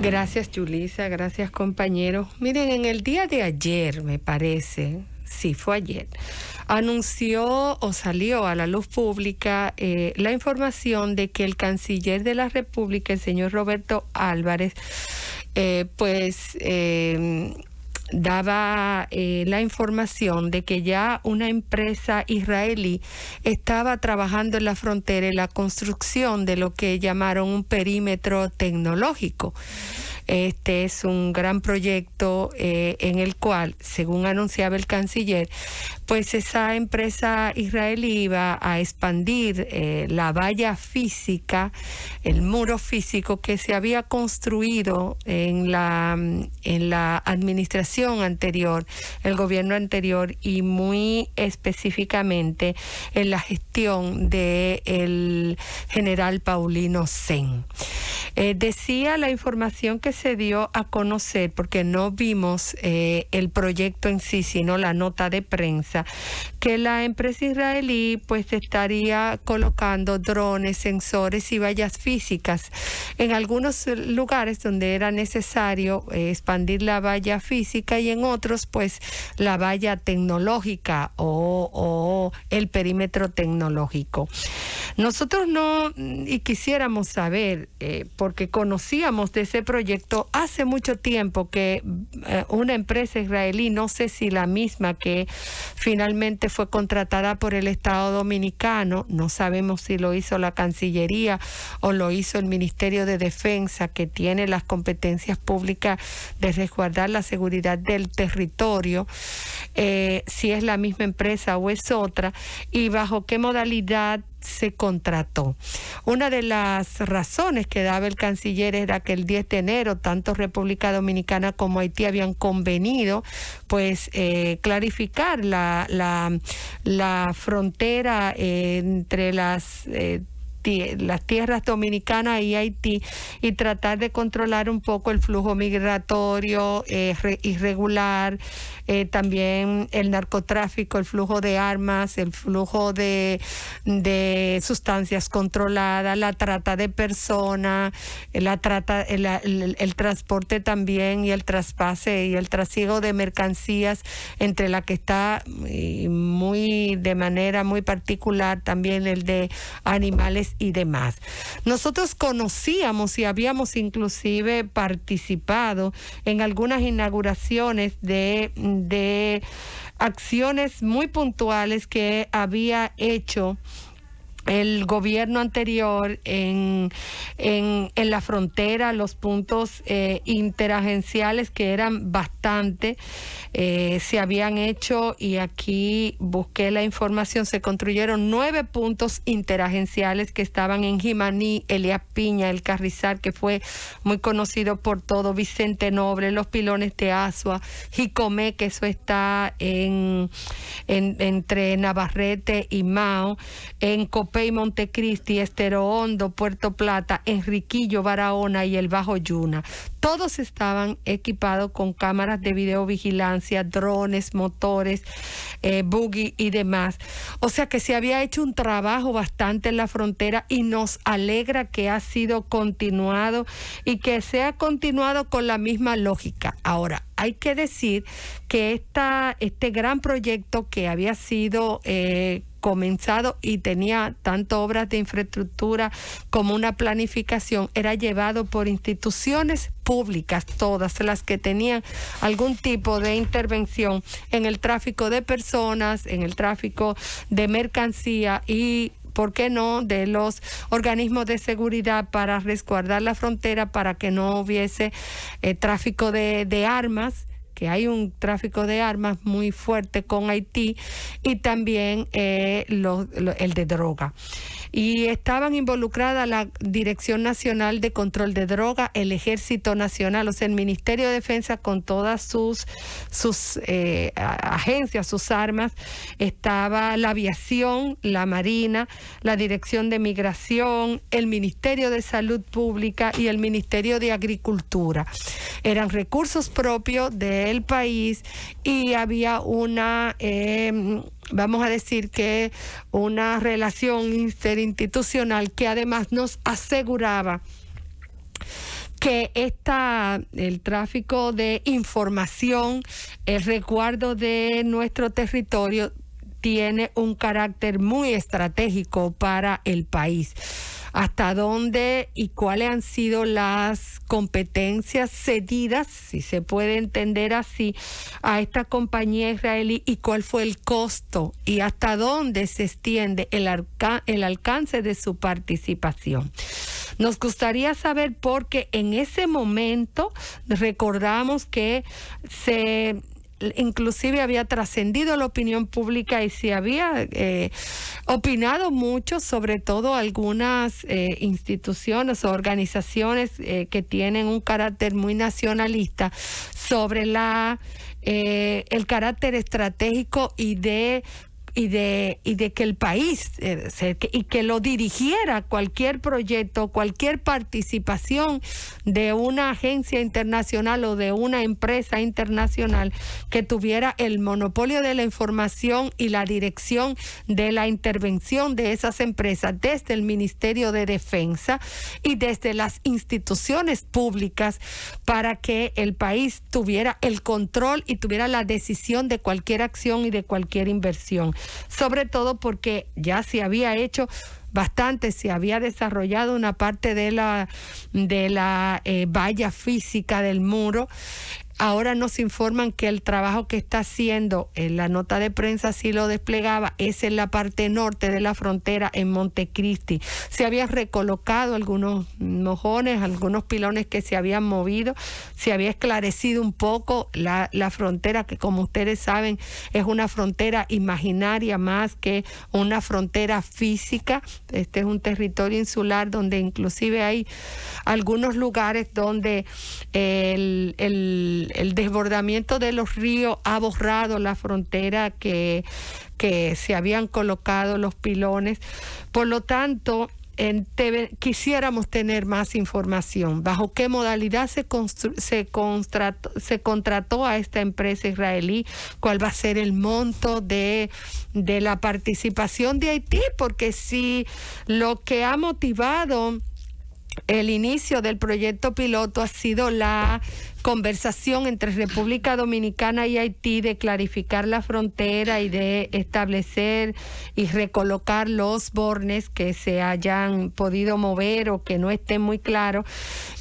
Gracias, Yulisa, gracias, compañeros. Miren, en el día de ayer, me parece, sí, fue ayer, anunció o salió a la luz pública la información de que el canciller de la República, el señor Roberto Álvarez, daba la información de que ya una empresa israelí estaba trabajando en la frontera en la construcción de lo que llamaron un perímetro tecnológico. Este es un gran proyecto en el cual, según anunciaba el canciller, pues esa empresa israelí iba a expandir la valla física, el muro físico que se había construido en la administración anterior, el gobierno anterior, y muy específicamente en la gestión del general Paulino Sen. Decía la información que se dio a conocer, porque no vimos el proyecto en sí, sino la nota de prensa, que la empresa israelí pues estaría colocando drones, sensores y vallas físicas en algunos lugares donde era necesario expandir la valla física, y en otros pues la valla tecnológica o el perímetro tecnológico. Nosotros no, y quisiéramos saber, porque conocíamos de ese proyecto hace mucho tiempo, que una empresa israelí, no sé si la misma que finalmente fue contratada por el Estado Dominicano, no sabemos si lo hizo la Cancillería o lo hizo el Ministerio de Defensa, que tiene las competencias públicas de resguardar la seguridad del territorio, si es la misma empresa o es otra, y bajo qué modalidad se contrató. Una de las razones que daba el canciller era que el 10 de enero tanto República Dominicana como Haití habían convenido pues clarificar la frontera entre las tierras dominicanas y Haití, y tratar de controlar un poco el flujo migratorio irregular, también el narcotráfico, el flujo de armas, el flujo de sustancias controladas, la trata de personas, el transporte también, y el traspase y el trasiego de mercancías, entre la que está de manera muy particular también el de animales y demás. Nosotros conocíamos y habíamos inclusive participado en algunas inauguraciones de acciones muy puntuales que había hecho el gobierno anterior en la frontera, los puntos interagenciales, que eran bastante, se habían hecho, y aquí busqué la información, se construyeron 9 puntos interagenciales que estaban en Jimaní, Elías Piña, El Carrizal, que fue muy conocido por todo, Vicente Noble, Los Pilones de Asua, Jicomé, que eso está entre Navarrete y Mao, en Copé y Montecristi, Estero Hondo, Puerto Plata, Enriquillo, Barahona y el Bajo Yuna. Todos estaban equipados con cámaras de videovigilancia, drones, motores, buggy y demás. O sea que se había hecho un trabajo bastante en la frontera, y nos alegra que ha sido continuado y que se ha continuado con la misma lógica. Ahora, hay que decir que este gran proyecto que había sido comenzado y tenía tanto obras de infraestructura como una planificación, era llevado por instituciones públicas, todas las que tenían algún tipo de intervención en el tráfico de personas, en el tráfico de mercancía y, ¿por qué no?, de los organismos de seguridad para resguardar la frontera, para que no hubiese tráfico de armas, que hay un tráfico de armas muy fuerte con Haití, y también el de droga. Y estaban involucradas la Dirección Nacional de Control de Droga, el Ejército Nacional, o sea, el Ministerio de Defensa con todas sus agencias, sus armas. Estaba la aviación, la Marina, la Dirección de Migración, el Ministerio de Salud Pública y el Ministerio de Agricultura. Eran recursos propios del país, y había una vamos a decir que una relación interinstitucional que además nos aseguraba que el tráfico de información, el resguardo de nuestro territorio tiene un carácter muy estratégico para el país. Hasta dónde y cuáles han sido las competencias cedidas, si se puede entender así, a esta compañía israelí, y cuál fue el costo y hasta dónde se extiende el alcance de su participación. Nos gustaría saber, porque en ese momento recordamos que inclusive había trascendido la opinión pública y se había opinado mucho, sobre todo algunas instituciones o organizaciones que tienen un carácter muy nacionalista, sobre el carácter estratégico y de que el país y que lo dirigiera cualquier proyecto, cualquier participación de una agencia internacional o de una empresa internacional que tuviera el monopolio de la información y la dirección de la intervención de esas empresas desde el Ministerio de Defensa y desde las instituciones públicas, para que el país tuviera el control y tuviera la decisión de cualquier acción y de cualquier inversión. Sobre todo porque ya se había hecho bastante, se había desarrollado una parte de la valla física del muro. Ahora nos informan que el trabajo que está haciendo, en la nota de prensa así lo desplegaba, es en la parte norte de la frontera, en Montecristi. Se habían recolocado algunos mojones, algunos pilones que se habían movido, se había esclarecido un poco la frontera, que como ustedes saben es una frontera imaginaria más que una frontera física. Este es un territorio insular donde inclusive hay algunos lugares donde el desbordamiento de los ríos ha borrado la frontera que se habían colocado los pilones. Por lo tanto, quisiéramos tener más información. ¿Bajo qué modalidad se contrató a esta empresa israelí? ¿Cuál va a ser el monto de la participación de Haití? Porque si lo que ha motivado el inicio del proyecto piloto ha sido la conversación entre República Dominicana y Haití de clarificar la frontera y de establecer y recolocar los bornes que se hayan podido mover o que no estén muy claros,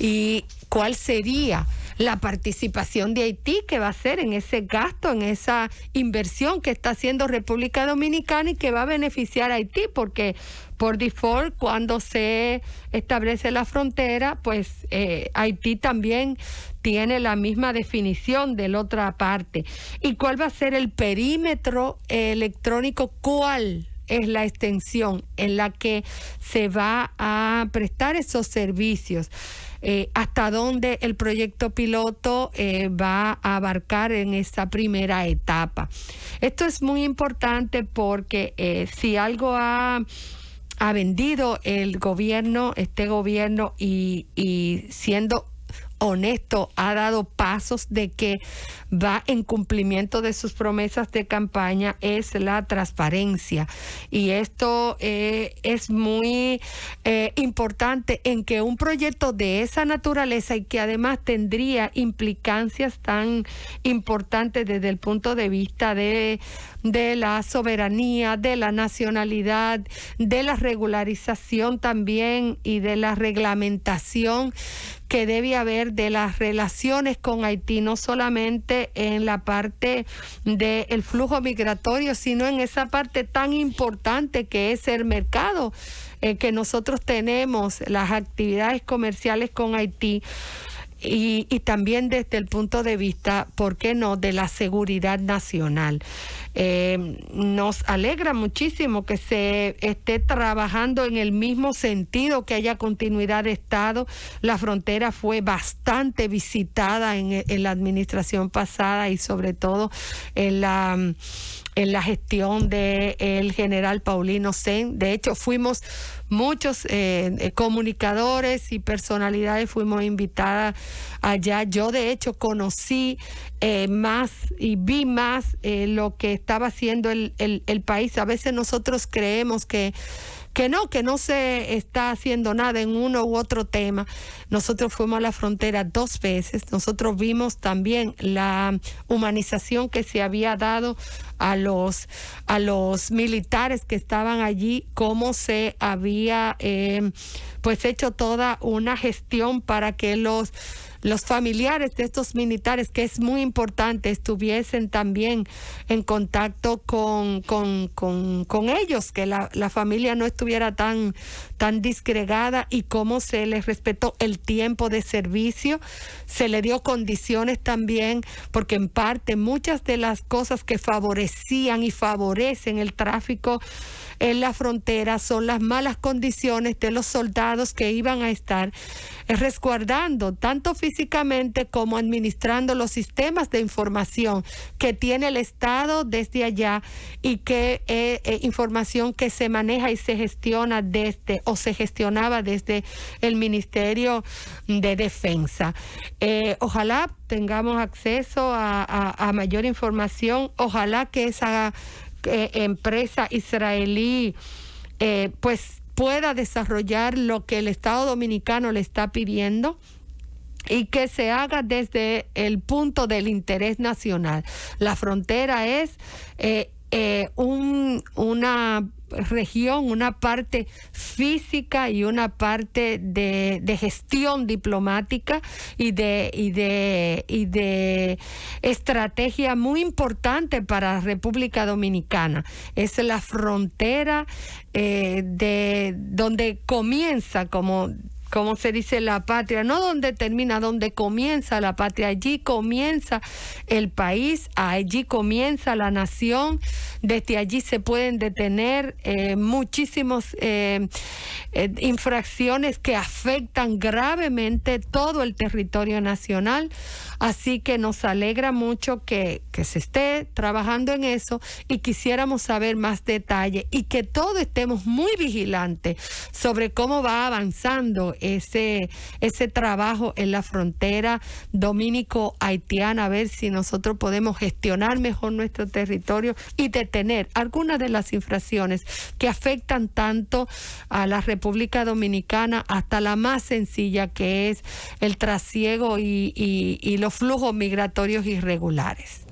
y cuál sería la participación de Haití que va a hacer en ese gasto, en esa inversión que está haciendo República Dominicana y que va a beneficiar a Haití, porque por default, cuando se establece la frontera, pues Haití también tiene la misma definión de la otra parte. ¿Y cuál va a ser el perímetro electrónico? ¿Cuál es la extensión en la que se va a prestar esos servicios? Hasta dónde el proyecto piloto va a abarcar en esta primera etapa. Esto es muy importante porque si algo ha vendido el gobierno, este gobierno, y siendo honesto, ha dado pasos de que va en cumplimiento de sus promesas de campaña, es la transparencia. Y esto es muy importante, en que un proyecto de esa naturaleza, y que además tendría implicancias tan importantes desde el punto de vista de la soberanía, de la nacionalidad, de la regularización también y de la reglamentación que debe haber de las relaciones con Haití, no solamente en la parte del flujo migratorio, sino en esa parte tan importante que es el mercado que nosotros tenemos, las actividades comerciales con Haití. Y también desde el punto de vista, ¿por qué no?, de la seguridad nacional. Nos alegra muchísimo que se esté trabajando en el mismo sentido, que haya continuidad de Estado. La frontera fue bastante visitada en la administración pasada y sobre todo en la gestión del general Paulino Sen. De hecho, fuimos muchos comunicadores y personalidades, fuimos invitadas allá. Yo de hecho conocí más y vi más lo que estaba haciendo el país. A veces nosotros creemos que que no se está haciendo nada en uno u otro tema. Nosotros fuimos a la frontera 2 veces. Nosotros vimos también la humanización que se había dado a los militares que estaban allí, cómo se había pues hecho toda una gestión para que los familiares de estos militares, que es muy importante, estuviesen también en contacto con ellos, que la familia no estuviera tan disgregada, y cómo se les respetó el tiempo de servicio, se le dio condiciones también, porque en parte muchas de las cosas que favorecían y favorecen el tráfico en la frontera son las malas condiciones de los soldados que iban a estar resguardando tanto físicamente como administrando los sistemas de información que tiene el Estado desde allá, y que información que se maneja y se gestiona se gestionaba desde el Ministerio de Defensa. Ojalá tengamos acceso a mayor información, ojalá que esa empresa israelí pues pueda desarrollar lo que el Estado Dominicano le está pidiendo, y que se haga desde el punto del interés nacional. La frontera es una región, una parte física y una parte de gestión diplomática y de estrategia muy importante para la República Dominicana. Es la frontera de donde comienza, como se dice, la patria, no donde termina, donde comienza la patria. Allí comienza el país, allí comienza la nación. Desde allí se pueden detener muchísimas infracciones que afectan gravemente todo el territorio nacional. Así que nos alegra mucho que se esté trabajando en eso, y quisiéramos saber más detalle, y que todos estemos muy vigilantes sobre cómo va avanzando ese trabajo en la frontera dominico-haitiana, a ver si nosotros podemos gestionar mejor nuestro territorio y detener algunas de las infracciones que afectan tanto a la República Dominicana, hasta la más sencilla, que es el trasiego y los flujos migratorios irregulares.